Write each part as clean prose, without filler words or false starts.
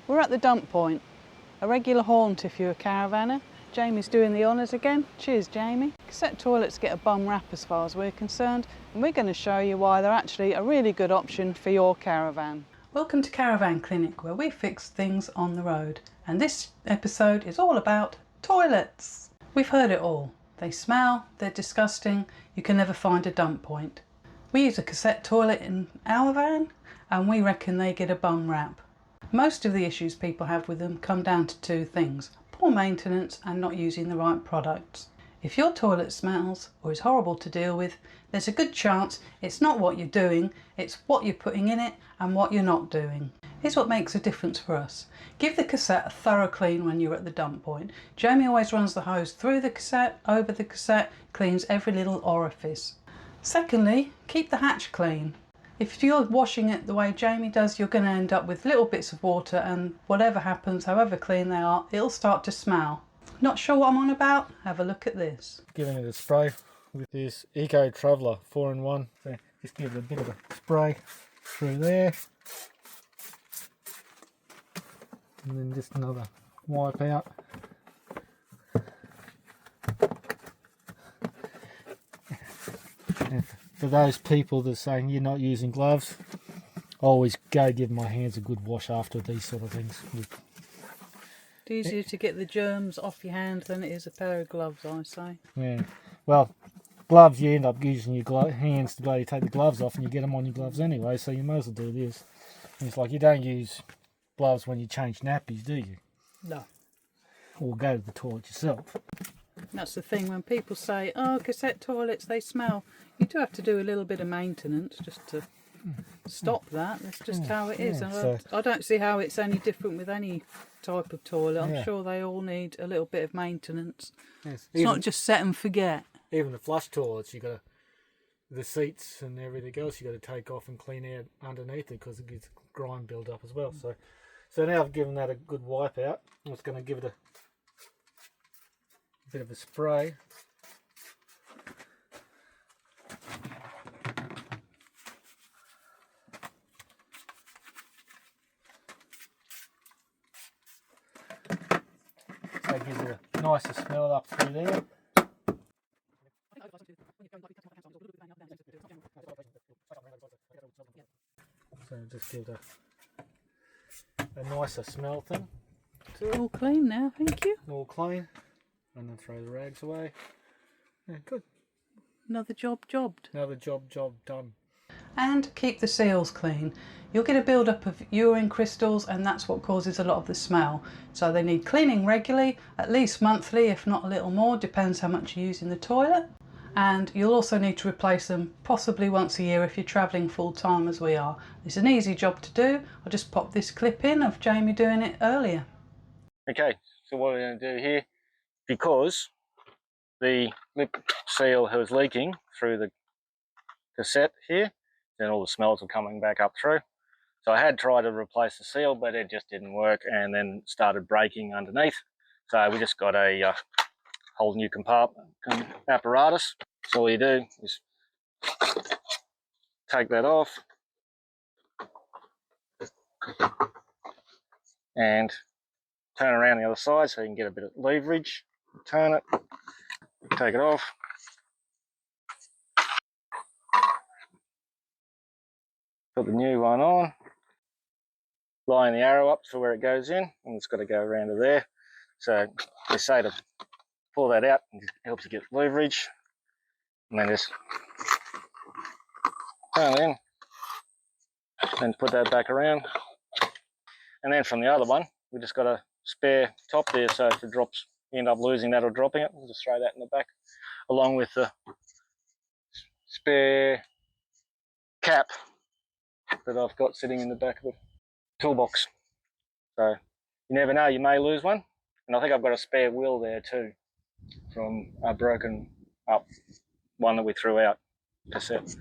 We're at the dump point, a regular haunt if you're a caravanner. Jamie's doing the honours again. Cheers, Jamie. Cassette toilets get a bum rap as far as we're concerned, and we're going to show you why they're actually a really good option for your caravan. Welcome to Caravan Clinic, where we fix things on the road, and this episode is all about toilets. We've heard it all. They smell, they're disgusting, you can never find a dump point. We use a cassette toilet in our van, and we reckon they get a bum rap. Most of the issues people have with them come down to two things: poor maintenance and not using the right products. If your toilet smells or is horrible to deal with, there's a good chance it's not what you're doing, it's what you're putting in it and what you're not doing. Here's what makes a difference for us. Give the cassette a thorough clean when you're at the dump point. Jamie always runs the hose through the cassette, over the cassette, cleans every little orifice. Secondly, keep the hatch clean. If you're washing it the way Jamie does, you're going to end up with little bits of water, and whatever happens, however clean they are, it'll start to smell. Not sure what I'm on about? Have a look at this. Giving it a spray with this Eco Traveller 4-in-1. So just give it a bit of a spray through there. And then just another wipe out. And for those people that are saying you're not using gloves, I always go give my hands a good wash after these sort of things. It's easier to get the germs off your hand than it is a pair of gloves, I say. Yeah. Well, gloves, you end up using your hands to bloody take the gloves off, and you get them on your gloves anyway, so you may as well do this. And it's like you don't use gloves when you change nappies, do you? No. Or go to the toilet yourself. That's the thing, when people say, oh, cassette toilets, they smell. You do have to do a little bit of maintenance just to stop that. That's just how it is. Yeah, I don't see how it's any different with any type of toilet. I'm Yeah. sure they all need a little bit of maintenance. Yes. It's not just set and forget. Even the flush toilets, you got the seats and everything else you got to take off and clean out underneath it, because it gets grime build up as well. So now I've given that a good wipe out. I'm just going to give it a bit of a spray. So it gives it a nicer smell up through there. So just give it a nicer smell thing. All clean now, thank you. All clean. And then throw the rags away. Yeah, good. Another job jobbed. Another job done. And keep the seals clean. You'll get a build-up of urine crystals, and that's what causes a lot of the smell. So they need cleaning regularly, at least monthly, if not a little more, depends how much you use in the toilet. And you'll also need to replace them possibly once a year if you're travelling full-time as we are. It's an easy job to do. I'll just pop this clip in of Jamie doing it earlier. Okay, so what we're going to do here, because the lip seal was leaking through the cassette here, then all the smells were coming back up through. So I had tried to replace the seal, but it just didn't work, and then started breaking underneath. So we just got a whole new compartment apparatus. So all you do is take that off and turn around the other side so you can get a bit of leverage. Turn it, take it off. Put the new one on. Line the arrow up to where it goes in, and it's got to go around to there. So they say to pull that out, and it helps you get leverage. And then just turn it in, and put that back around. And then from the other one, we just got a spare top there, so if it drops, you end up losing that or dropping it, we'll just throw that in the back, along with the spare cap that I've got sitting in the back of the toolbox. So you never know, you may lose one. And I think I've got a spare wheel there too, from a broken up one that we threw out, cassette.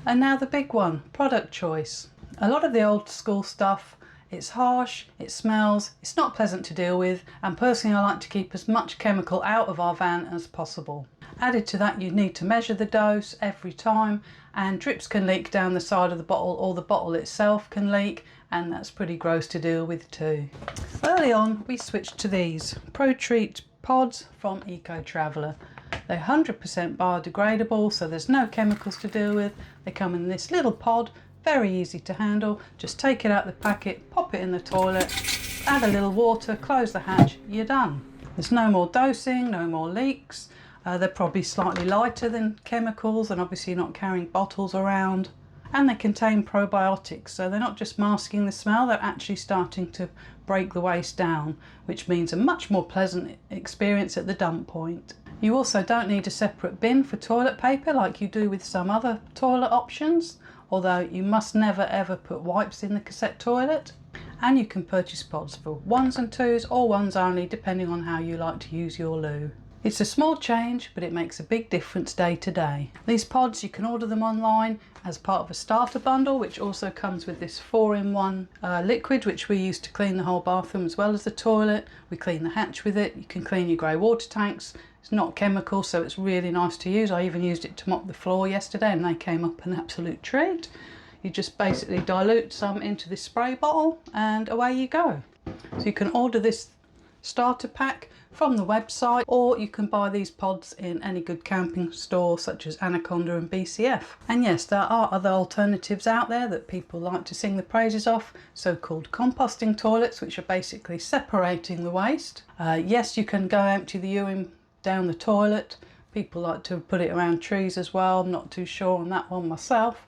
And now the big one, product choice. A lot of the old school stuff, it's harsh, it smells, it's not pleasant to deal with, and personally I like to keep as much chemical out of our van as possible. Added to that, you need to measure the dose every time, and drips can leak down the side of the bottle, or the bottle itself can leak, and that's pretty gross to deal with too. Early on we switched to these ProTreat Pods from Eco Traveller. They're 100% biodegradable, so there's no chemicals to deal with. They come in this little pod, very easy to handle. Just take it out the packet, pop it in the toilet, add a little water, close the hatch, you're done. There's no more dosing, no more leaks. They're probably slightly lighter than chemicals and obviously not carrying bottles around. And they contain probiotics, so they're not just masking the smell, they're actually starting to break the waste down, which means a much more pleasant experience at the dump point. You also don't need a separate bin for toilet paper like you do with some other toilet options, although you must never ever put wipes in the cassette toilet. And you can purchase pods for 1s and 2s or 1s only, depending on how you like to use your loo. It's a small change, but it makes a big difference day to day. These pods, you can order them online as part of a starter bundle, which also comes with this 4-in-1 liquid, which we use to clean the whole bathroom as well as the toilet. We clean the hatch with it. You can clean your grey water tanks. It's not chemical, so it's really nice to use. I even used it to mop the floor yesterday and they came up an absolute treat. You just basically dilute some into this spray bottle and away you go. So you can order this starter pack from the website, or you can buy these pods in any good camping store such as Anaconda and BCF. And yes, there are other alternatives out there that people like to sing the praises of, so-called composting toilets, which are basically separating the waste. Yes, you can go empty the urine down the toilet. People like to put it around trees as well. I'm not too sure on that one myself.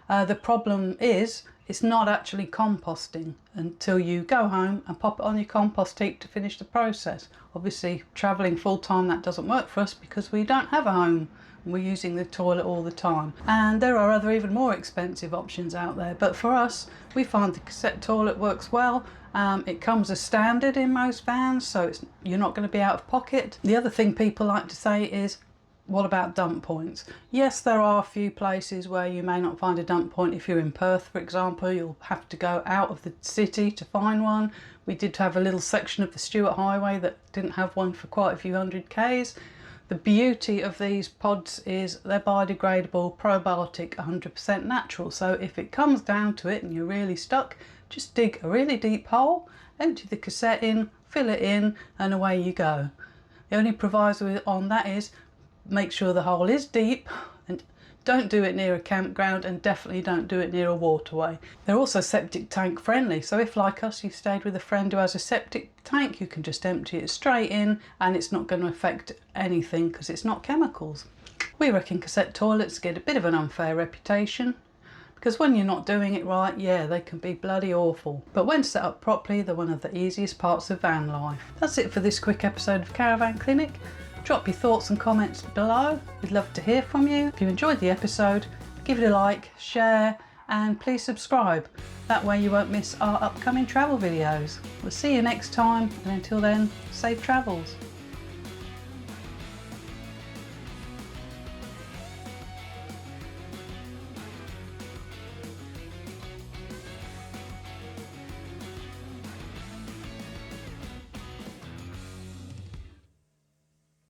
The problem is it's not actually composting until you go home and pop it on your compost heap to finish the process. Obviously, travelling full time, that doesn't work for us because we don't have a home. We're using the toilet all the time. And there are other even more expensive options out there. But for us, we find the cassette toilet works well. It comes as standard in most vans, so you're not going to be out of pocket. The other thing people like to say is, what about dump points? Yes, there are a few places where you may not find a dump point. If you're in Perth, for example, you'll have to go out of the city to find one. We did have a little section of the Stuart Highway that didn't have one for quite a few hundred k's. The beauty of these pods is they're biodegradable, probiotic, 100% natural. So if it comes down to it and you're really stuck, just dig a really deep hole, empty the cassette in, fill it in, and away you go. The only proviso on that is make sure the hole is deep, and don't do it near a campground, and definitely don't do it near a waterway. They're also septic tank friendly, so if like us you stayed with a friend who has a septic tank, you can just empty it straight in and it's not going to affect anything because it's not chemicals. We reckon cassette toilets get a bit of an unfair reputation because when you're not doing it right, yeah, they can be bloody awful. But when set up properly, they're one of the easiest parts of van life. That's it for this quick episode of Caravan Clinic. Drop your thoughts and comments below. We'd love to hear from you. If you enjoyed the episode, give it a like, share, and please subscribe. That way you won't miss our upcoming travel videos. We'll see you next time, and until then, safe travels.